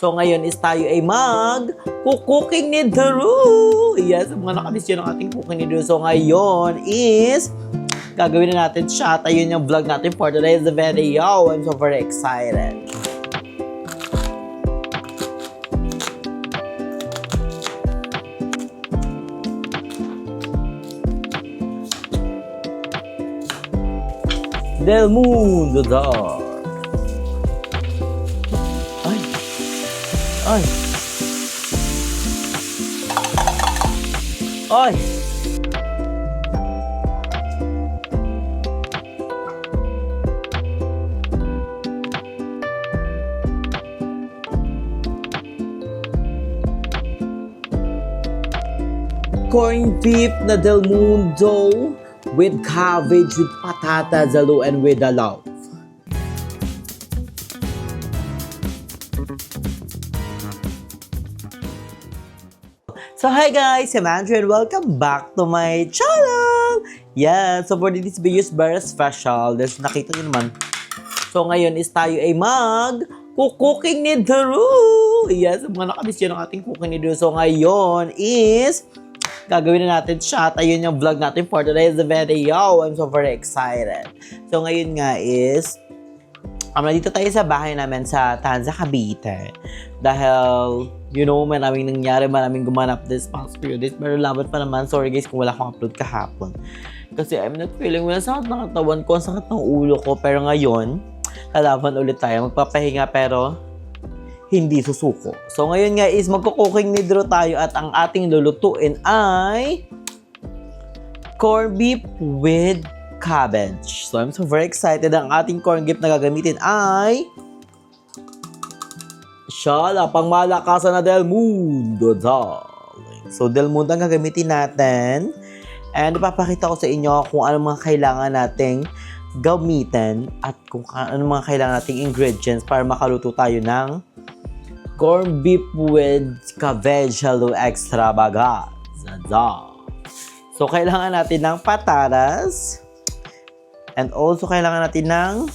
So ngayon is tayo ay mag-cooking ni Drew. Yes, mga nakamiss yun ang ating cooking ni Drew. So ngayon is gagawin na natin siya. At ayun yung vlog natin for today's video. I'm so very excited. Del Mundo Dark. Ay. Ay. Corned beef na Del Mundo with cabbage, with patata, zalo, and with alaw. So hi guys, I'm Andrew and welcome back to my channel! Yeah, so for this video is very special. There's nakita nyo naman. So ngayon is tayo ay mag-cooking ni Drew! Yes, mga nakamiss yun ang ating cooking ni Drew. So ngayon is gagawin na natin siya. At ayun yung vlog natin for today's video. I'm so very excited. So ngayon nga is nandito tayo sa bahay namin sa Tanza, Cavite. Dahil, you know, maraming nangyari, maraming gumanap this past few days. Pero laban pa naman. Sorry guys kung wala akong upload kahapon. Kasi I'm not feeling well. Sakit ng katawan ko, sakit ng ulo ko. Pero ngayon, lalaban ulit tayo. Magpapahinga pero hindi susuko. So ngayon nga is magko-cooking ni Drew tayo at ang ating lulutuin ay corned beef with cabbage. So I'm so very excited. Ang ating corned beef na gagamitin ay Shala, pangmalakasan na Del Mundo, darling. So Del Mundo ang gagamitin natin. And ipapakita ko sa inyo kung ano mga kailangan nating gamitin at kung ano mga kailangan nating ingredients para makaluto tayo ng corned beef with cabbage extravaganza. So kailangan natin ng patatas. And also, kailangan natin ng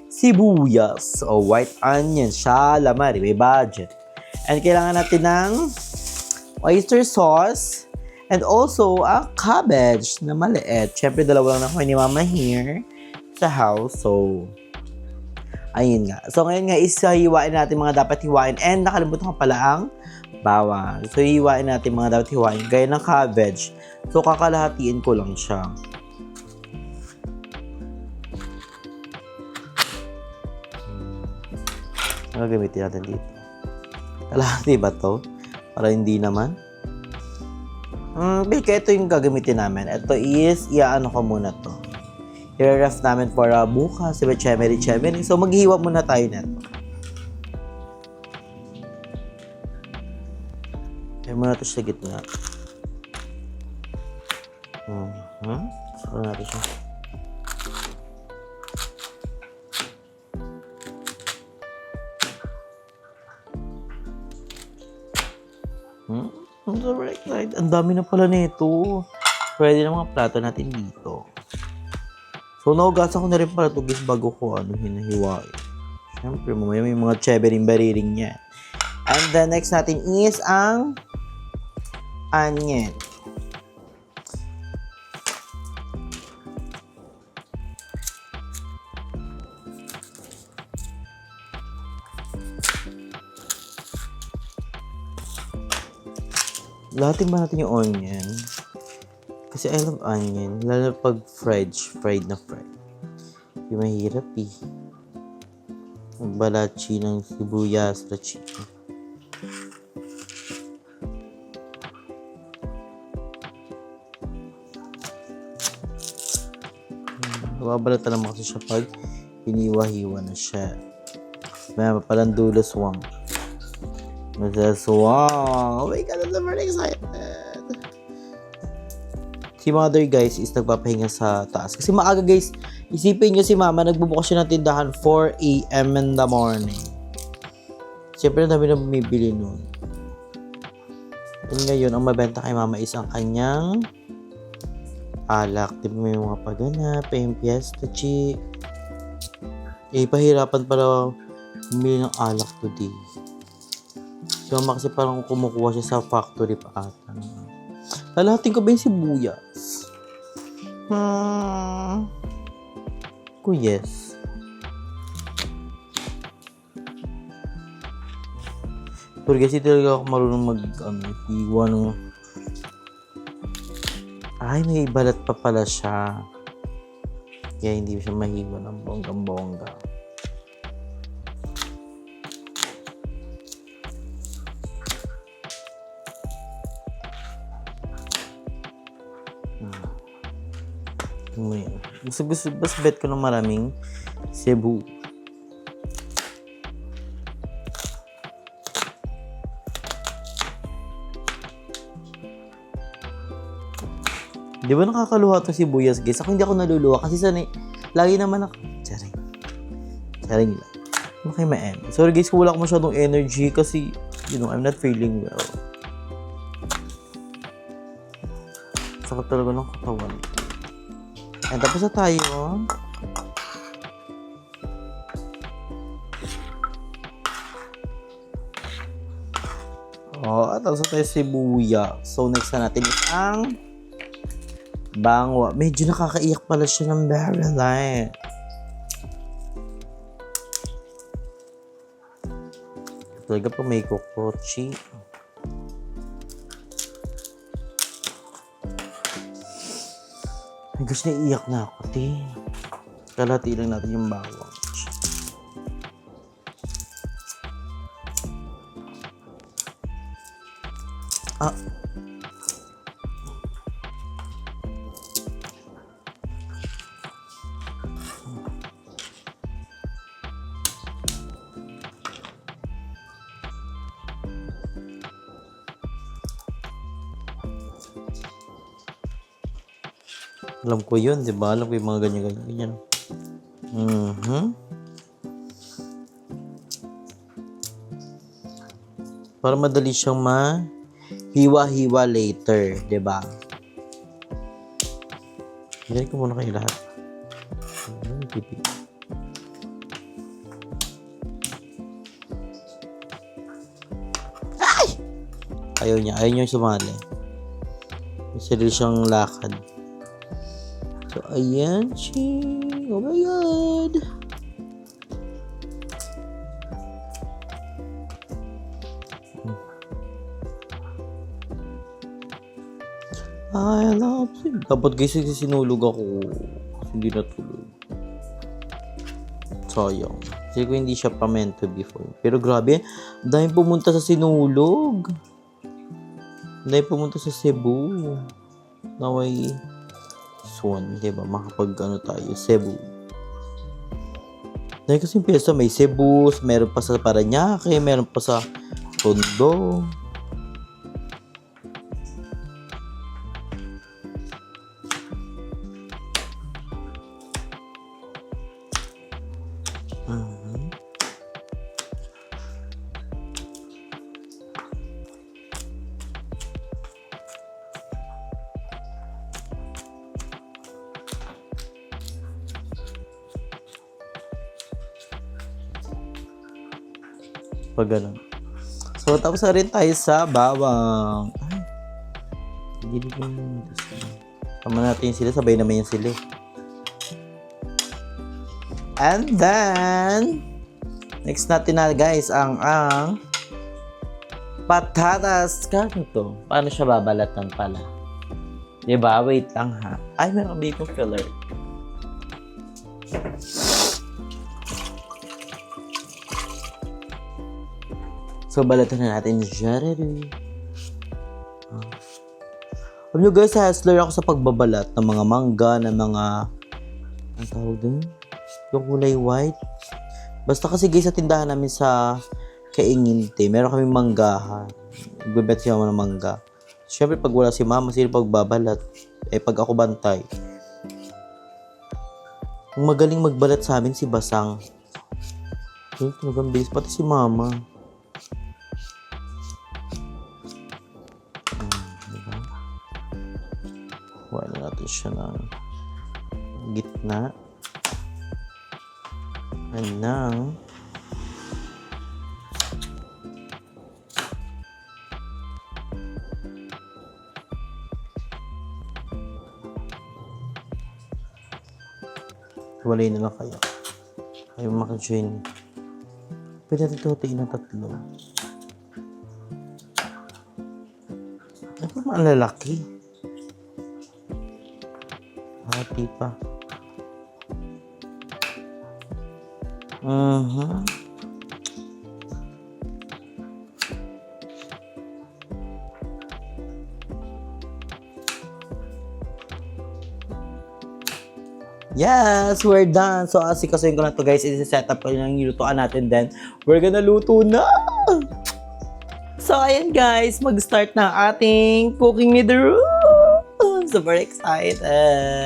sibuyas o white onion, calamari, may budget. And kailangan natin ng oyster sauce. And also, cabbage na maliit. Siyempre, dalawa lang ako ni Mama here sa house. So, ayun nga. So, ngayon nga is hiwain natin mga dapat hiwain. And nakalimutan ko pala ang bawang. So, hiwain natin mga dapat hiwain. Gaya ng cabbage. So, kakalahatiin ko lang siya. Ano gamitin natin dito? Kalahati ba to? Para hindi naman. Kaya ito yung gagamitin namin. Ito is, iaano ko muna to. I-ref namin para bukas. Diba, chemeri. So, maghihiwa muna tayo neto. Kaya muna ito sa gitna. So, natin siya. I'm so very excited. Ang dami na pala nito. Pwede na mga plato natin dito. So, naugasan ko na rin pala ito guys bago ko hinahiwain. Siyempre, mamaya may mga chebering-bariring yan. And the next natin is ang onion. Lahatin ba natin yung onion? Kasi I love onion. Lalo pag fried na fried. Yung mahirap eh. Balachi ng sibuyas, rachi. Nababalatan naman kasi siya pag hiniwa-hiwa na siya. May palang dulos-wang. Wow! Oh my God, I'm very excited! Si mother guys is nagpapahinga sa taas. Kasi maaga guys, isipin nyo si mama, nagbubukas siya ng tindahan 4 AM in the morning. Siyempre, ang dami na bumibili nun. And ngayon, ang mabenta kay mama is ang kanyang alak. Diba may mga paganap, yung fiesta, chi. Eh, pahirapan pala bumili ng alak today. Si mama kasi parang kumukuha siya sa factory pa ata. Lalahatin ko ba yung sibuyas? Yes. Pero kasi talaga ako marunong hiwa ng... Ay, may balat pa pala siya. Kaya hindi siya mahiwa ng bonggang-bongga. Mas bet ko ng maraming Cebu. Di ba nakakaluha itong sibuyas, guys? Ako hindi ako naluluha kasi lagi naman ako... Charing lang. Ano kayo ma-em? Sorry guys, kung wala ko masyadong energy kasi, I'm not feeling well. Sakit talaga ng katawan. Ayan, tapos na tayo. At tapos na tayo sibuyas. So, next na natin is ang bangwa. Medyo nakakaiyak pala siya ng very light. Talaga pa may kokochi. Ay, gusto na iiyak na ako, te. Kalahati lang natin yung bawang. Alam ko yun, di ba? Alam ko yung mga ganyan-ganyan. Para madali siyang hiwa-hiwa later, di ba? Ganyan ko muna kayo lahat. Ay! Ayaw niya sumali. May sarili siyang lakad. So, ayan, ching. Oh my God. I love you. Dapat guys, sinulog ako. Hindi natulog. Sayang. Kasi ko hindi siya pa meant to be for. Pero grabe, dahil pumunta sa sinulog. Dahil pumunta sa Cebu. Naway... diba? Makapag tayo, Cebu. Dahil kasi yung piyesta may Cebu, meron pa sa Parañaque, meron pa sa Tondo. Pag ganun. So, tapos na rin tayo sa bawang. Ay, hindi naman. Tama natin yung sili. Sabay naman yung sili. And then, next natin na guys, ang patatas. Kano to? Paano siya babalatan pala? Diba? Wait lang ha. Ay, meron bacon filler. So, balatan na natin. Alam nyo guys, hustler ako sa pagbabalat ng mga mangga, ng mga... Ang tawag doon? Yung kulay white. Basta kasi guys, sa tindahan namin sa Kainginte, meron kami manggahan. Nagbebet siya ng mangga. Siyempre, pag wala si mama, sino pagbabalat? Pag ako bantay. Ang magaling magbalat sa amin si Basang. Talagang bilis. Pati si mama. Kuha na natin siya ng gitna. And ng Walay na lang kayo. Kayo maka-join. Pwede natin tutuin ng 3. Ano ba ang lalaki? Hati pa. Yes, we're done. So, asikasuhin ko na to guys. I-set up ko yung nilutuan natin. Then, we're gonna luto na! So, ayan guys. Mag-start na ating cooking with the room. Super excited.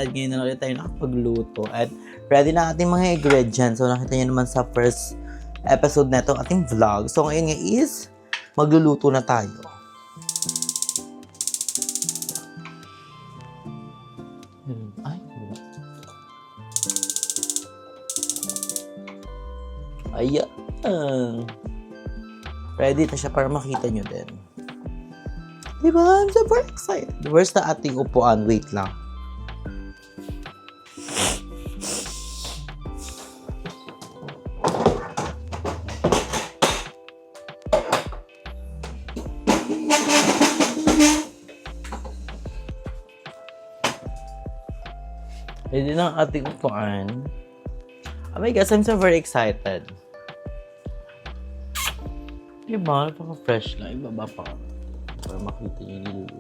Ngayon na ulit tayo nakapagluto. At ready na ating mga ingredients. So, nakita nyo naman sa first episode na itong ating vlog. So, ngayon nga is magluluto na tayo. Ayan. Ready na siya para makita nyo din. Diba? I'm super excited. Where's na ating upuan? Wait lang. Ready na ang ating upuan. Oh my gosh, I'm so very excited. Diba? Napaka-fresh lang. Ibaba pa. Para makita niyo niluluto.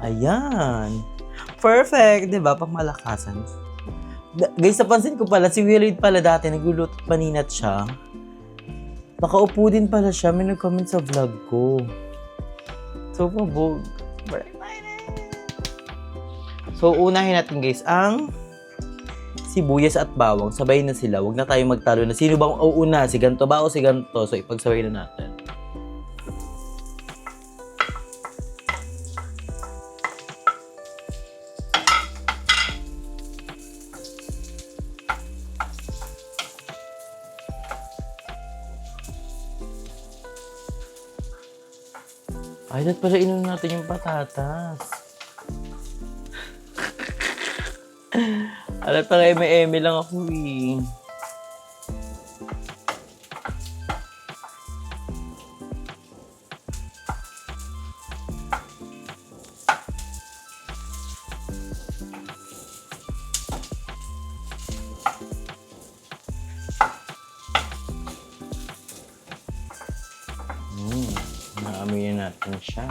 Ayan. Perfect. Diba? Pang malakasan. Guys, napansin ko pala, si Willard pala dati, nagluluto paninat siya. Nakaupo din pala siya. May nag-comment sa vlog ko. So, pabog. So, unahin natin guys, ang sibuyas at bawang, sabay na sila. Huwag na tayo magtalo na sino bang uuna, si ganto ba o si ganto. So, ipagsabay na natin. Ay, dapat pala inunan natin yung patatas. Alam pa kayo, may eme lang ako eh. Naamoy natin siya.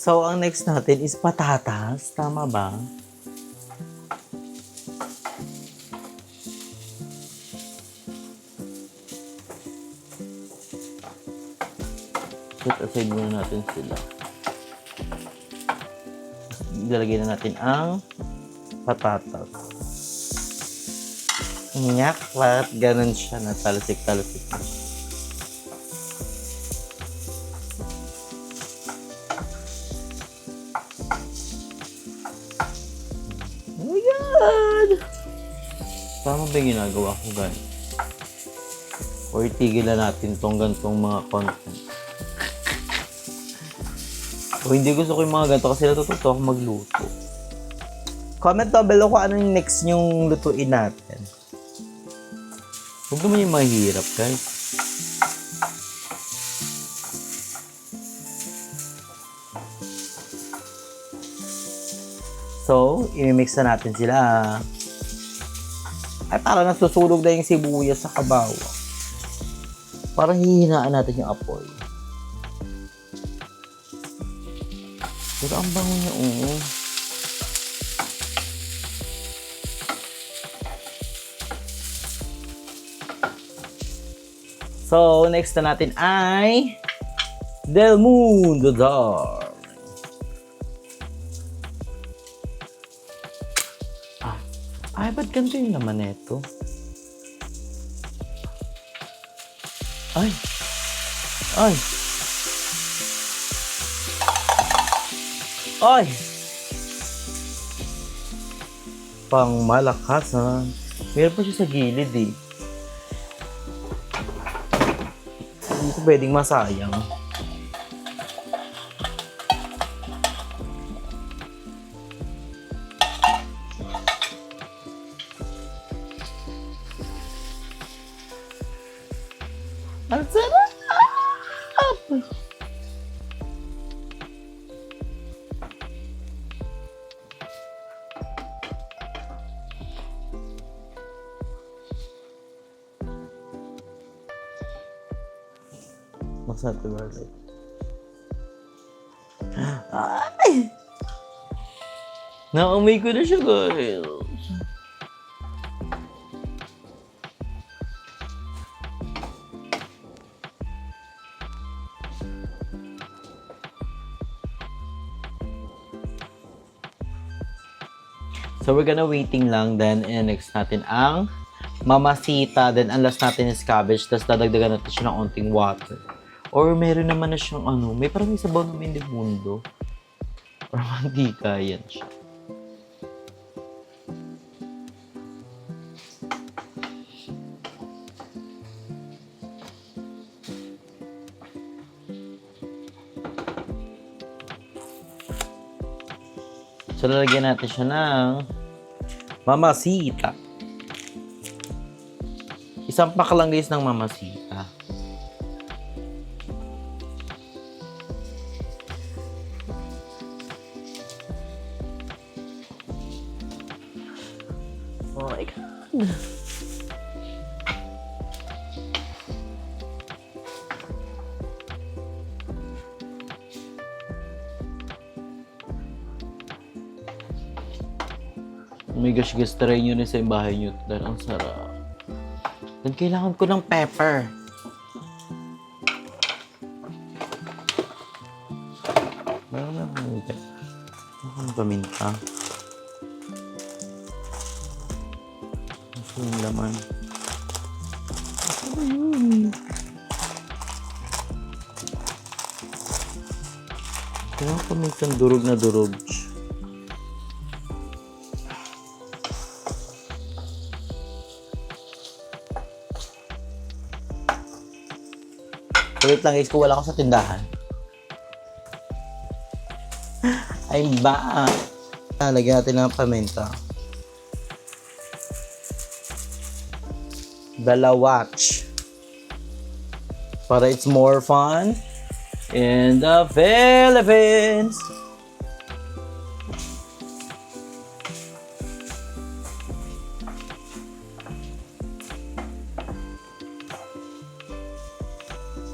So, ang next natin is patatas. Tama ba? Set aside muna natin sila. Ilalagay na natin ang patatas. Nyak, bakit ganun siya na talasik-talasik na siya. Tama ba yung ginagawa ko, guys? Or tigilan natin tong gantong mga content. O hindi gusto ko yung mga ganito kasi natututo ako magluto. Comment down below kung ano yung next nyong lutuin natin. Huwag naman yung mahirap, guys. So, imimix na natin sila. Ay, parang nasusunog na yung sibuyas sa kabawa. Parang hihinaan natin yung apoy. Pero ang bango niya, oo. So, next na natin ay Del Mundo Dar. Ay, ba't ganito yung naman neto? Ay! Ay! Ay! Pang malakas, ha? Meron pa siya sa gilid, eh. Hindi ko pwedeng masayang. Ang sarap! Masarap diba? Ay! Naamoy ko na siya, guys. So, we're gonna waiting lang. Then, next natin ang mamasita. Then, ang last natin is cabbage. Tapos, dadagdagan natin siya ng onting water. Or, meron naman na siyang may parang may sabaw na may mundo. Or, mantika. Yan siya. So, lalagyan natin siya ng mamasita. Isang pack lang guys ng mamasita. Oh my God. Oh my gosh, guys, try nyo na sa bahay nyo. Dahil ang sarap. Dan kailangan ko ng pepper. Meron na paminta. Meron na paminta. Ito yung laman. Kailangan pamintang durog na durog. Wait lang guys, kung wala ko sa tindahan. I'm back. Lagyan natin ng paminta. Dalawach. Para it's more fun in the Philippines.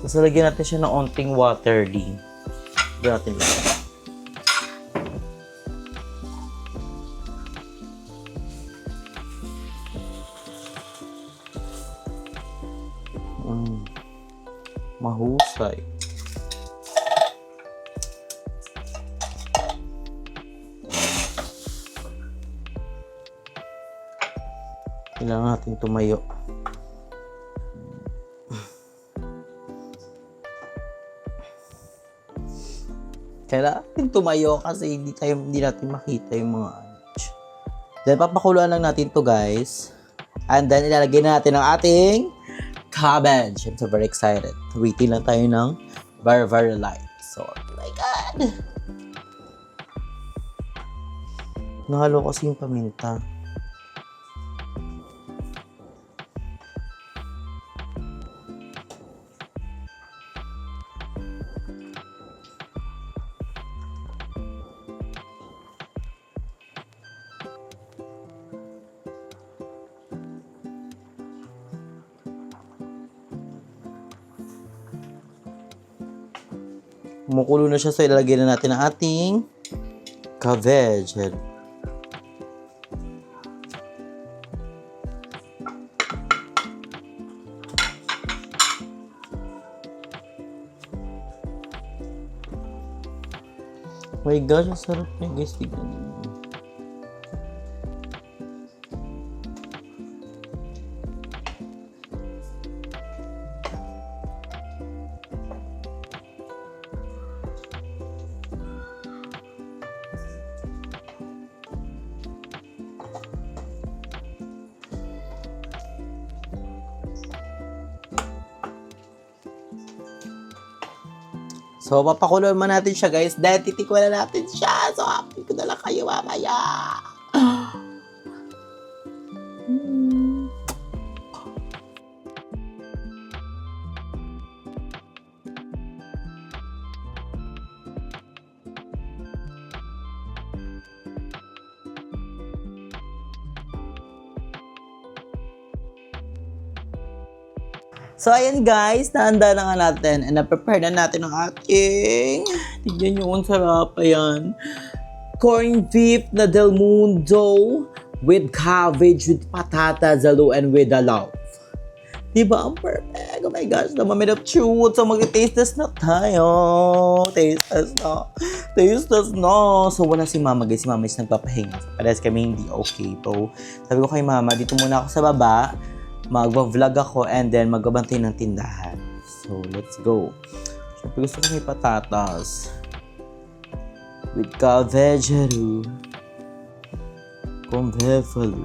Tapos lagyan natin siya ng onting water din. Lagyan natin lang. Mahusay. Kailangan natin tumayo. Kailangan natin tumayo kasi hindi natin makita yung mga Then papakuluan lang natin to guys. And then ilalagay na natin ang ating cabbage. I'm so very excited. Waiting lang tayo ng very, very light. So, oh my God! Nahalo kasi yung paminta. Kumukulo na siya, so ilalagay na natin ang ating cabbage. Oh my gosh, ang sarap niya guys. Tignan niyo. So, papakuloan mo natin siya, guys. Dahil titikman na natin siya. So, happy ko na lang kayo mamaya. So, ayan guys, naanda na nga natin and na-prepare na natin ang ating, tignan nyo, ang sarap, ayan. Corned beef na Del Mundo with cabbage, with patata, zalo, and with alaw. Diba? Ang perfect. Oh my gosh, na mamid of truth. So, mag-taste test na tayo. Taste test na. Taste test na. So, wala si mama guys. Si mama is nagpapahinga. Parehas kami hindi okay. So, sabi ko kay mama, dito muna ako sa baba. Mag-vlog ako and then magbabantay ng tindahan. So, let's go. Siyempre gusto ko may patatas. With cabbage, con buffalo.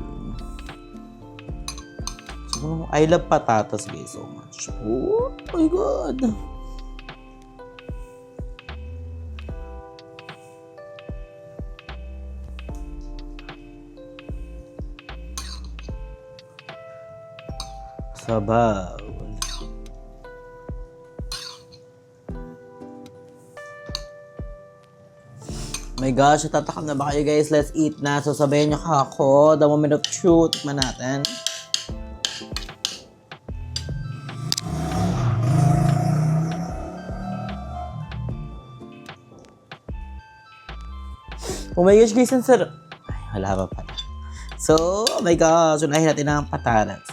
So, I love patatas guys so much. Oh my god. Sabaw. My gosh, tatakam na ba kayo guys? Let's eat na. So sabayan nyo ka ako. The moment of truth. Tikman natin. Oh my gosh guys, ang sarap. Ay, wala pa pala. So, oh my gosh. Unahin natin ang patatas.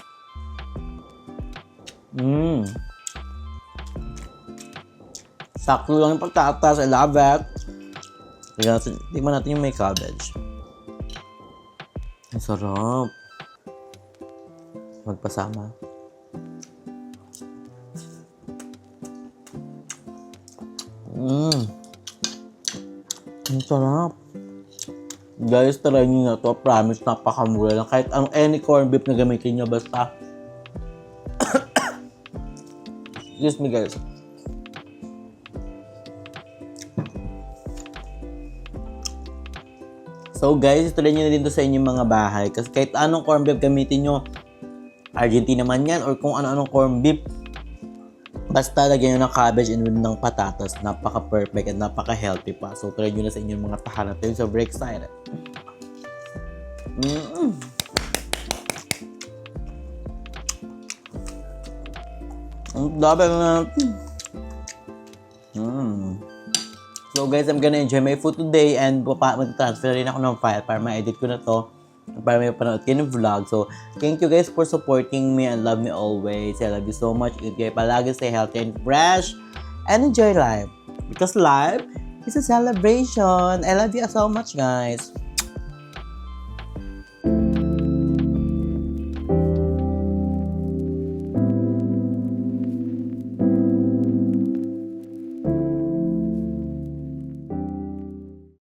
Sakto lang yung patatas. I love it. Tingnan natin yung may cabbage. Ang sarap. Magpasama. Ang sarap. Guys, try nyo na to. Promise, napakamura lang. Kahit any corned beef na gamitin nyo, basta. Excuse me, guys. So, guys, ituloy nyo na din to sa inyong mga bahay. Kasi kahit anong corned beef gamitin nyo, Argentina man yan, or kung ano-anong corned beef, basta lagyan nyo ng cabbage and ng patatas. Napaka-perfect and napaka-healthy pa. So, try nyo na sa inyong mga tahanan. I'm so very excited. Ang dami na. So guys, I'm gonna enjoy my food today and mag-transfer rin ako ng file para ma-edit ko na to. Para may panood kayo ng vlog. So, thank you guys for supporting me and love me always. I love you so much. Ingat kayo palagi, stay healthy and fresh. And enjoy life. Because life is a celebration. I love you so much guys.